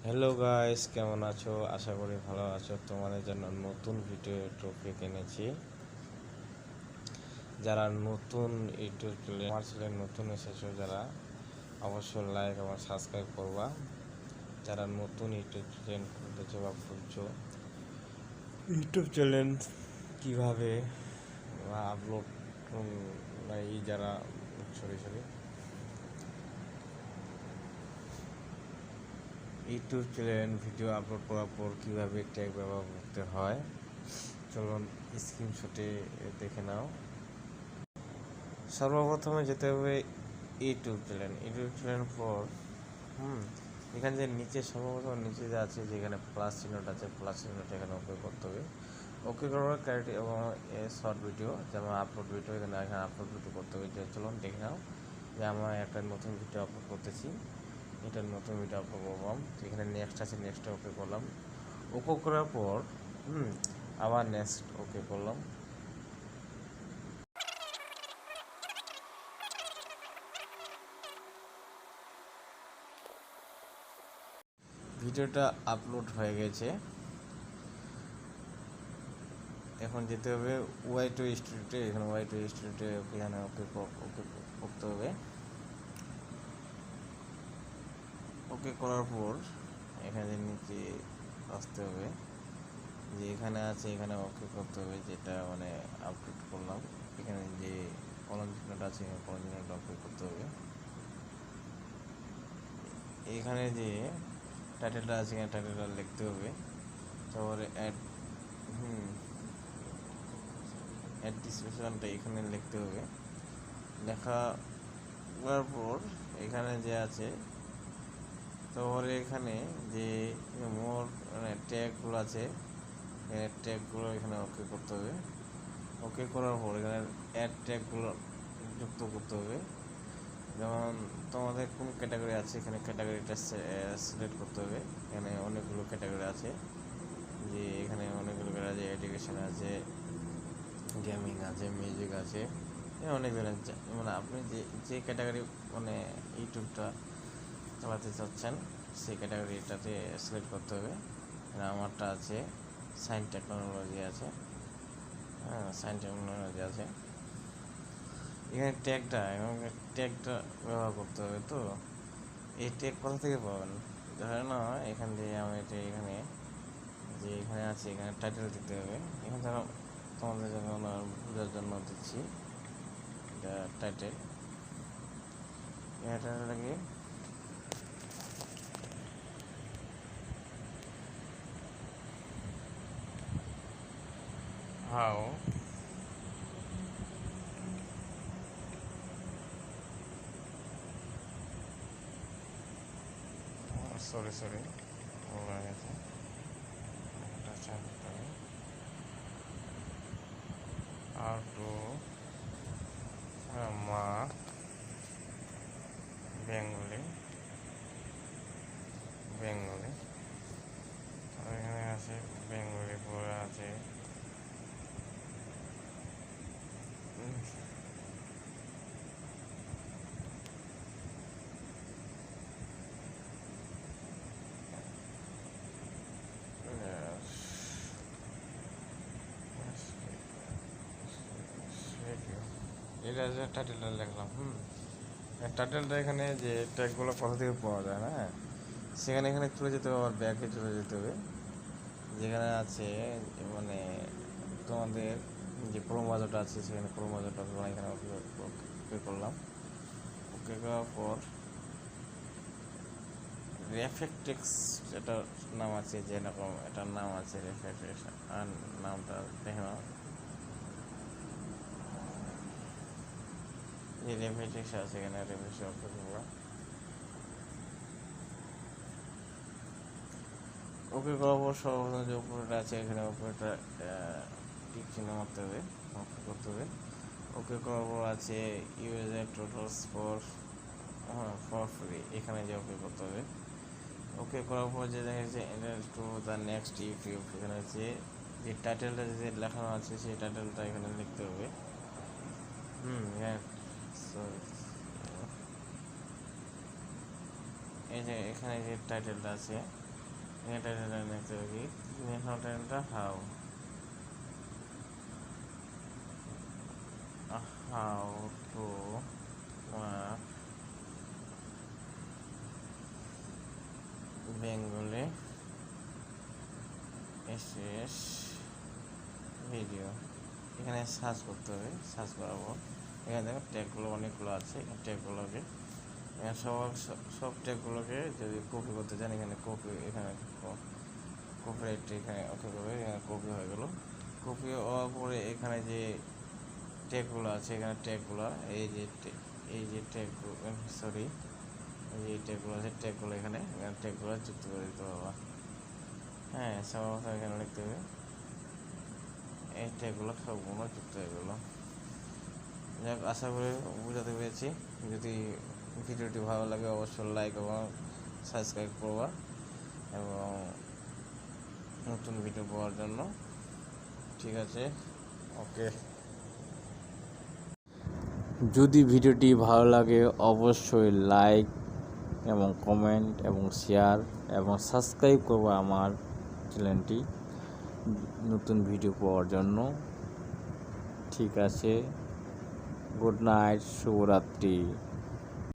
Hello guys, কেমন আছো? আশা করি ভালো আছো। তোমাদের জন্য নতুন ভিডিও টপিক এনেছি। যারা নতুন ইউটিউব চ্যানেল আমার চ্যানেল নতুন এসেছো, যারা অবশ্যই লাইক এবং সাবস্ক্রাইব করবা। যারা নতুন ইউটিউব চ্যানেল খুলতেছো বা খুলছো, ইউটিউব চ্যানেল কীভাবে আপলোড এই যারা sorry YouTube channel video upload করার পর কীভাবে ট্যাগ ব্যবহার করতে হয়, চলুন স্ক্রিনশটে দেখে নাও। সর্বপ্রথমে যেতে হবে ইউটিউব চ্যানেল পর এখানে যে নিচে সর্বপ্রথম নিচে যে আছে, যেখানে প্লাস চিহ্নটা আছে, প্লাস চিহ্নটা এখানে ওকে করতে হবে। ওকে করার ক্যারেক্টার এবং শর্ট ভিডিও যেমন আপলোড ভিডিও, এখানে আপলোড ভিডিও করতে হবে। যে চলুন দেখে নাও যে আমরা একটা নতুন ভিডিও আপলোড করতেছি, এটা নতুন ভিডিও আপলোড করলাম। এখানে নেক্সট আছে, নেক্সটে ওকে করলাম। ওকে করার পর আবার নেক্সট ওকে করলাম। ভিডিওটা আপলোড হয়ে গেছে। এখন যেতে হবে ওয়াই টু স্টুডিওতে। এখানে ওয়াই টু স্টুডিওতে এখানে ওকে করতে হবে। ওকে করার পর এখানে নিচে আসতে হবে, যে এখানে আছে এখানে ওকে করতে হবে, যেটা মানে আপলোড করলাম। এখানে যে কলম চিহ্নটা আছে, কলম চিহ্নটা ওকে করতে হবে। এখানে যে টাইটেলটা আছে, এখানে টাইটেলটা লিখতে হবে। তারপরে অ্যাড ডিসক্রিপশনটা এখানে লিখতে হবে। লেখা করার পর এখানে যে আছে, তারপরে এখানে যে মোর মানে ট্যাগগুলো আছে, ট্যাগগুলো এখানে ওকে করতে হবে। ওকে করার পর এখানে অ্যাড ট্যাগগুলো যুক্ত করতে হবে। যেমন তোমাদের কোন ক্যাটাগরি আছে, এখানে ক্যাটাগরিটা সিলেক্ট করতে হবে। এখানে অনেকগুলো ক্যাটাগরি আছে, যে এখানে অনেকগুলো ক্যাটাগরি আছে, এডুকেশন আছে, গেমিং আছে, মিউজিক আছে, অনেক ধরনের। মানে আপনি যে যে ক্যাটাগরি মানে ইউটিউবটা চালাতে চাচ্ছেন, সেই ক্যাটাগরিটাতে সিলেক্ট করতে হবে। আমারটা আছে সায়েন্স টেকনোলজি আছে, সায়েন্স টেকনোলজি আছে। এখানে ট্যাগটা ব্যবহার করতে হবে। তো এই ট্যাগ কোথা থেকে পাবেন? ধরে না, এখান থেকে আমি এটা এখানে যে এখানে আছে, এখানে টাইটেল দিতে হবে। এখানে ধরো তোমাদের জন্য বোঝার জন্য দিচ্ছি, এটা টাইটেল। টাইটেলটাকে হাউ সরি ভুল হয়ে গেছে, হাউ টু মা বেঙ্গলি এখানে আছে বেঙ্গলি পড়ে আছে। এটা যে টাইটেলটা লিখলাম, টাইটেলটা এখানে যে ট্যাগগুলো কোথা থেকে পাওয়া যায় না, সেখানে এখানে চলে যেতে হবে, আবার ব্যাকে চলে যেতে হবে। যেখানে আছে মানে তোমাদের যে ক্রোমোজোটা আছে, সেখানে ক্রোমোজোটা এখানে ওকে করলাম। ওকে করার পর রেফেক্টেক্স এটার নাম আছে, যেরকম এটার নাম আছে রেফেক্টেক্স, আর নামটা দেখে নাও। যে রেফেক্টেক্স আছে, এখানে রেফেক্টেক্স ওকে করলাম। ওকে করার পর সর্বপ্রথম যে উপরেটা আছে, এখানে উপরেটা টিক চিহ্ন মারতে হবে, ওকে করতে হবে। ওকে করার পর আছে ইউজার টোটালস ফর ফ্রি, এখানে যে ওকে করতে হবে। ওকে করার পর যে দেখা যাচ্ছে enter to the next YouTube, এখানে যে টাইটেলটা যে লেখানো আছে, সেই টাইটেলটা এখানে লিখতে হবে। হ্যাঁ, এই যে এখানে যে টাইটেলটা আছে, এটা দেখতে হবে কি ন্যাশনাল টাইটেলটা হাউ টু বেঙ্গলে এসএস ভিডিও। এখানে সার্চ করতে হবে, সার্চ করার পর এখানে দেখো ট্যাগগুলো অনেকগুলো আছে। ট্যাগগুলোকে সব ট্যাগগুলোকে যদি কপি করতে চান এখানে কপি, এখানে কপিরাইট এখানে ওকে করবে, এখানে কপি হয়ে গেল। কপি হওয়ার পরে এখানে যে ট্যাগগুলো আছে এখানে ট্যাগগুলো এই যে ট্যাগগুলো সরি এই যে ট্যাগগুলো আছে ট্যাগগুলো এখানে ট্যাগগুলো যুক্ত করে দিতে হবে। হ্যাঁ সব এখানে লিখতে হবে, এই ট্যাগগুলো সবগুলো যুক্ত হয়ে গেলো। যাক আশা করি বুঝাতে পেরেছি। যদি ভিডিওটি ভালো লাগে অবশ্যই লাইক এবং সাবস্ক্রাইব করবা এবং নতুন ভিডিও পাওয়ার জন্য। ঠিক আছে, ওকে। যদি ভিডিওটি ভালো লাগে অবশ্যই লাইক এবং কমেন্ট এবং শেয়ার এবং সাবস্ক্রাইব করবা আমার চ্যানেলটি নতুন ভিডিও পাওয়ার জন্য। ঠিক আছে, গুড নাইট, শুভরাত্রি।